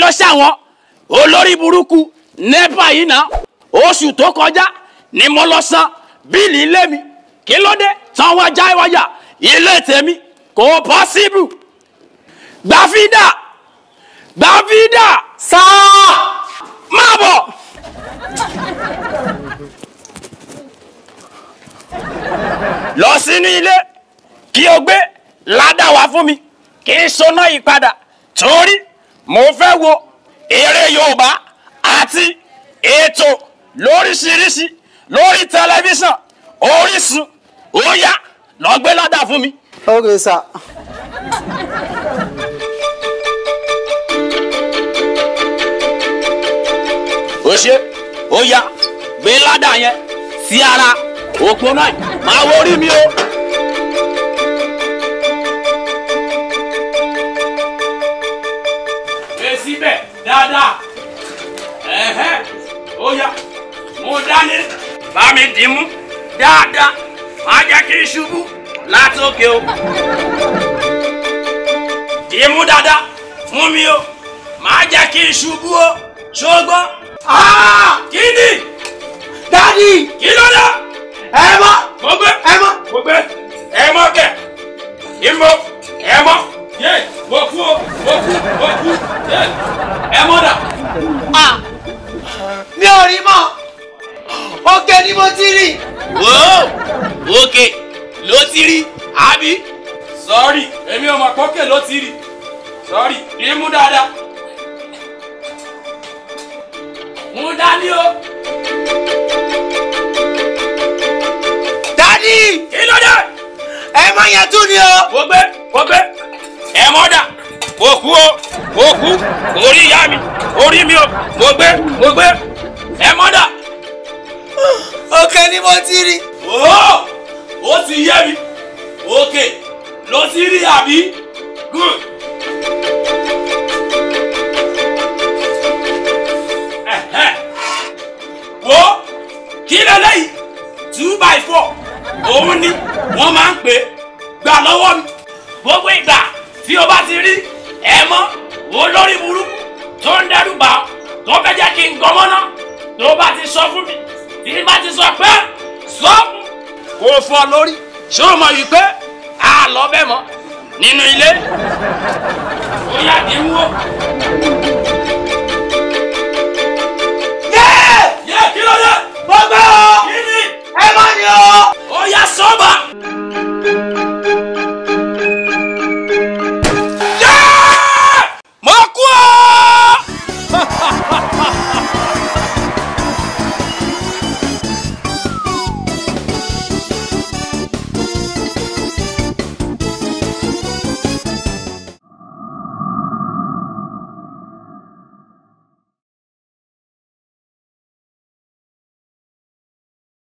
ló ṣàwọn olórí burúkú NEPA yìí náà oṣù tó kọjá ni mo lọ san bíìlì ilé mi kí ló dé tán wá já wáyà ilé tèmi kò pọ́síbù. gbàfídà sáà máa bọ̀. lọ sínú ilé kí o gbé ládàá wá fún mi kí n ṣọ́nà yìí padà torí mo fẹ́ wo eré Yorùbá àti ètò lóríṣiríṣi lórí tẹlifíṣàn Orísun ó yá lọ gbé ládàá fún mi. Okay, sir. ó ṣe ó yá gbé ládàá yẹn sí ara òpó náà máa wo orí mi o. gbé síbẹ̀ dáadáa ó yá mo dání bá mi dì mú dáadáa má jẹ́ kí n ṣubú látòkè o. dì mú dáadáa fún mi o má jẹ́ kí n ṣubú o ṣùgbọ́n. kí ni. Daddy. kí ló dé. Ẹ mọ́. mo gbé kẹ̀ ìmọ̀ ẹ mọ́ yé mo kú yé ẹ mọ́ dà. Mi ò rí mọ́. Òkè ni mo ti rí. òkè ló ti rí àbí. sọ́ọ̀rì èmi ò mọ̀ pọ́kè ló ti rí sọ́ọ̀rì kì í mú dáadáa. mú dání o. Daddy. kí ló dé. Ẹ mọ́ yẹn tún ni o. mo gbé ẹ mọ́ dà mo kú orí ìyá mi orí mi o mo gbé ẹ mọ́ dà. Òkè ni mo ti rí. ó ti yé mi òkè ló ti rí àbí. Good. wo kí lélẹ́yìí 2x4 òun ni wọ́n máa ń pè gbà lọ́wọ́ mi gbogbo ìgbà tí o bá ti rí ẹ̀mọ́ olórí burúkú tó ń dẹ́rù bà ọ́ tó fẹ́ jẹ́ kí n gbọmọ́ náà tó bá ti sọ fún mi tí n bá ti sọ pé sọ kò fọ́ lórí ṣé o mọ̀ yìí pé a lọ bẹ́ẹ̀ mọ́ nínú ilé ó yá kí n wò.